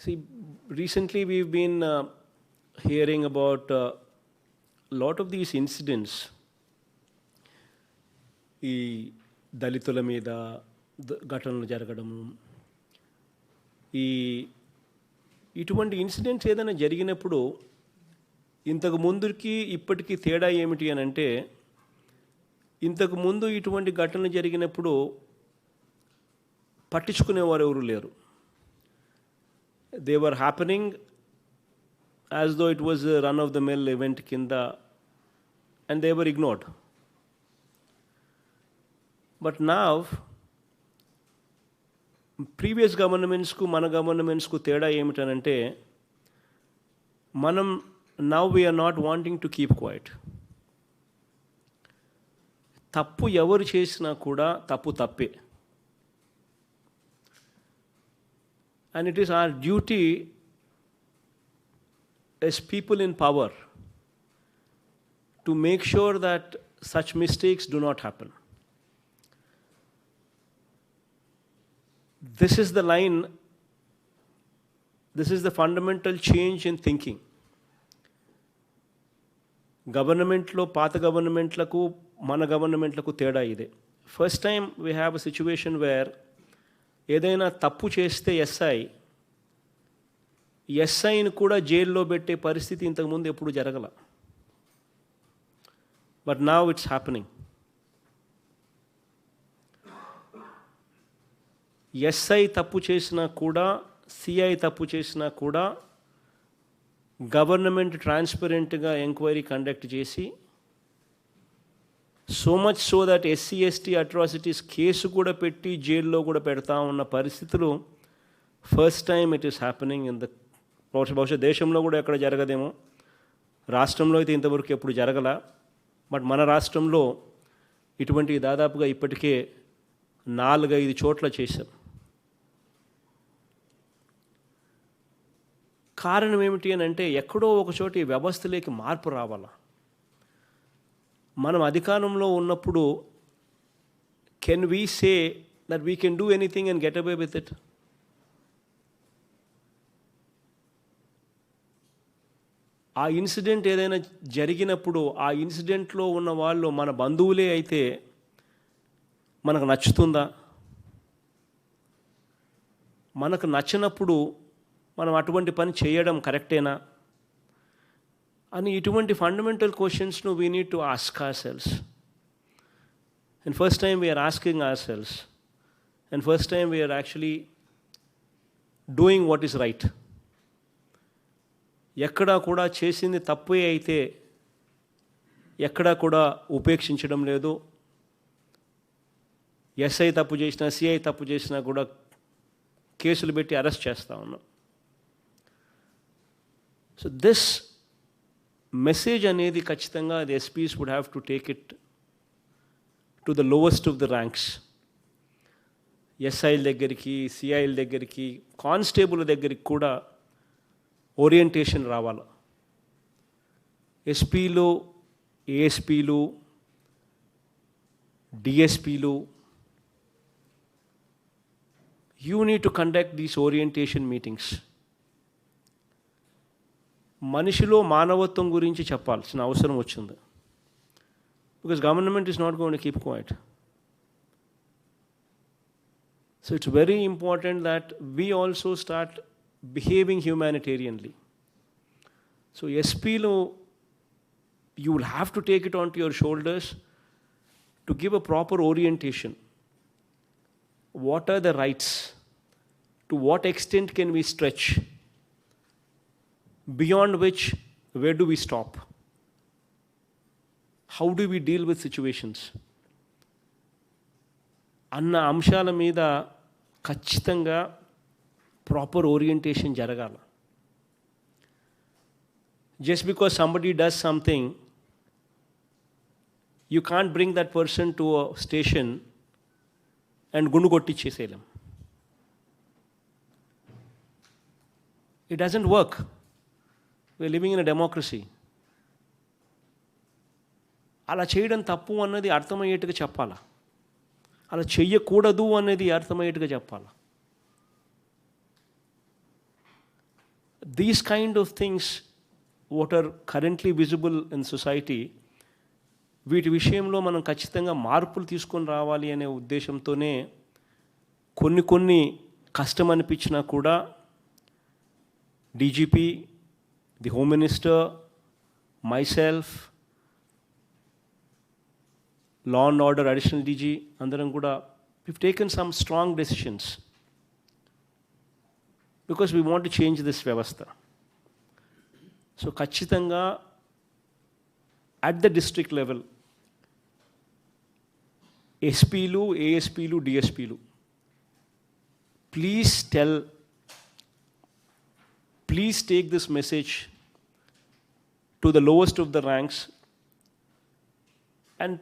See, recently we've been hearing about a lot of these incidents. ఈ దళితుల మీద ఘటనలు జరగడము, ఈ ఇటువంటి ఇన్సిడెంట్స్ ఏదైనా జరిగినప్పుడు ఇంతకు ముందుకి ఇప్పటికీ తేడా ఏమిటి అని అంటే, ఇంతకు ముందు ఇటువంటి ఘటనలు జరిగినప్పుడు పట్టించుకునేవారు ఎవరు లేరు. They were happening as though it was run of the mill event కింద, and they were ignored. But now previous గవర్నమెంట్స్కు మన గవర్నమెంట్స్కు తేడా ఏమిటనంటే, మనం now we are not wanting to keep quiet. తప్పు ఎవరు చేసినా కూడా తప్పు తప్పే. And it is our duty as people in power to make sure that such mistakes do not happen. This is the line, this is the fundamental change in thinking. గవర్నమెంట్లో పాత గవర్నమెంట్లకు మన గవర్నమెంట్లకు తేడా ఇదే. First time we have a situation where ఏదైనా తప్పు చేస్తే ఎస్ఐని కూడా జైల్లో పెట్టే పరిస్థితి ఇంతకుముందు ఎప్పుడు జరగల. But now it's happening. SI తప్పు చేసినా కూడా, సిఐ తప్పు చేసినా కూడా గవర్నమెంట్ ట్రాన్స్పరెంట్గా ఎంక్వైరీ కండక్ట్ చేసి, so much so that SC ST atrocities case కూడా పెట్టి జైల్లో కూడా పెడతా ఉన్న పరిస్థితులు first time it is happening in the బహుశా దేశంలో కూడా ఎక్కడ జరగదేమో. రాష్ట్రంలో అయితే ఇంతవరకు ఎప్పుడు జరగల. బట్ మన రాష్ట్రంలో ఇటువంటి దాదాపుగా ఇప్పటికే 4-5 చోట్ల చేశాం. కారణం ఏమిటి అని అంటే, ఎక్కడో ఒక చోట ఈ వ్యవస్థలోకి మార్పు రావాలా. మనం అధికారంలో ఉన్నప్పుడు can we say that we can do anything and get away with it? ఆ ఇన్సిడెంట్ ఏదైనా జరిగినప్పుడు ఆ ఇన్సిడెంట్లో ఉన్న వాళ్ళు మన బంధువులే అయితే మనకు నచ్చుతుందా? మనకు నచ్చినప్పుడు మనం అటువంటి పని చేయడం కరెక్టేనా అని ఇటువంటి ఫండమెంటల్ క్వశ్చన్స్ను we need to ask ourselves. And first time we are asking ourselves, and first time we are actually doing what is right. ఎక్కడా కూడా చేసింది తప్పే అయితే ఎక్కడా కూడా ఉపేక్షించడం లేదు. ఎస్ఐ తప్పు చేసినా, సిఐ తప్పు చేసినా కూడా కేసులు పెట్టి అరెస్ట్ చేస్తూ ఉన్నాం. సో దిస్ మెసేజ్ అనేది ఖచ్చితంగా the SPs would have to take it to the lowest of the ranks. ఎస్ఐల దగ్గరికి, సిఐల దగ్గరికి, కానిస్టేబుల్ దగ్గరికి కూడా ఓరియంటేషన్ రావాలి. ఎస్పీలు, ఏఎస్పీలు, డిఎస్పీలు, you need to conduct these orientation meetings. మనిషిలో మానవత్వం గురించి చెప్పాల్సిన అవసరం వచ్చింది. Because government is not going to keep quiet. So it's very important that we also start behaving humanitarianly. So SPలో you will have to take it onto your shoulders to give a proper orientation. What are the rights? To what extent can we stretch? Beyond which, where do we stop? How do we deal with situations? అన్న అంశాల మీద ఖచ్చితంగా proper orientation జరగాల. Just because somebody does something, you can't bring that person to a station and గుండు కొట్టించేసేయలేం. It doesn't work. We are living in a democracy. అలా చేయడం తప్పు అన్నది అర్థమయ్యేట్టుగా చెప్పాలా, అలా చెయ్యకూడదు అనేది అర్థమయ్యేట్టుగా చెప్పాలా. these kind of things what are currently visible in society, వీటి విషయంలో మనం ఖచ్చితంగా మార్పులు తీసుకొని రావాలి అనే ఉద్దేశంతోనే కొన్ని కష్టం అనిపించినా కూడా DGP, the home minister, myself, law and order additional DG అందరం కూడా we've taken some strong decisions because we want to change this వ్యవస్థ. సో ఖచ్చితంగా at the district level ఎస్పీలు, ఏఎస్పీలు, డిఎస్పీలు please take this message to the lowest of the ranks and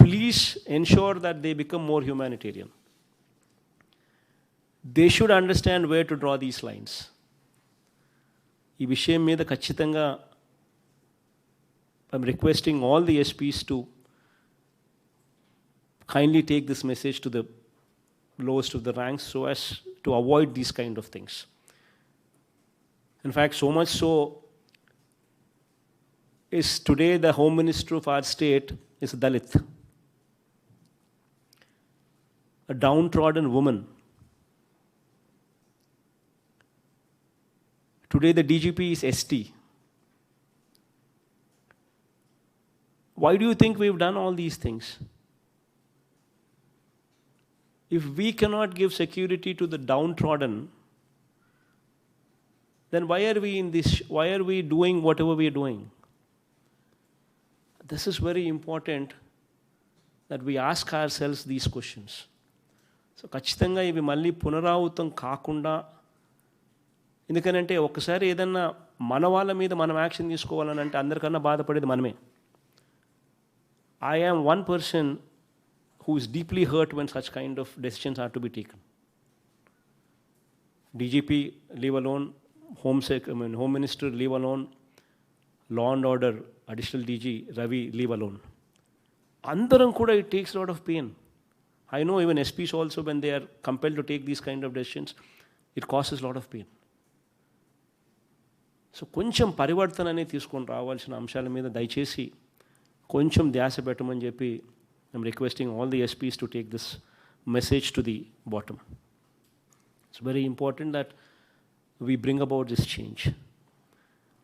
please ensure that they become more humanitarian. They should understand where to draw these lines. ఈ విషయం మీద ఖచ్చితంగా I'm requesting all the SPs to kindly take this message to the lowest of the ranks so as to avoid these kind of things. In fact, so much so is today the Home Minister of our state is a Dalit, a downtrodden woman. Today the DGP is ST. Why do you think we've done all these things? If we cannot give security to the downtrodden, then why are we doing whatever we are doing? This is very important that we ask ourselves these questions. So ఖచ్చితంగా ఇవి మళ్ళీ పునరావృతం కాకుండా, ఎందుకనంటే ఒకసారి ఏదన్నా మన వాళ్ళ మీద మనం యాక్షన్ తీసుకోవాలని అంటే అందరికన్నా బాధపడేది మనమే. I am one person who is deeply hurt when such kind of decisions are to be taken. DGP, leave alone. Home Minister, leave alone. Law and Order, Additional DG, Ravi, leave alone. Andaram kuda, it takes a lot of pain. I know even SPs also, when they are compelled to take these kind of decisions, it causes a lot of pain. So కొంచెం పరివర్తన అనేది తీసుకొని రావాల్సిన అంశాల మీద దయచేసి కొంచెం ధ్యాస పెట్టమని చెప్పి I'm requesting all the SPs to take this message to the bottom. It's very important that we bring about this change.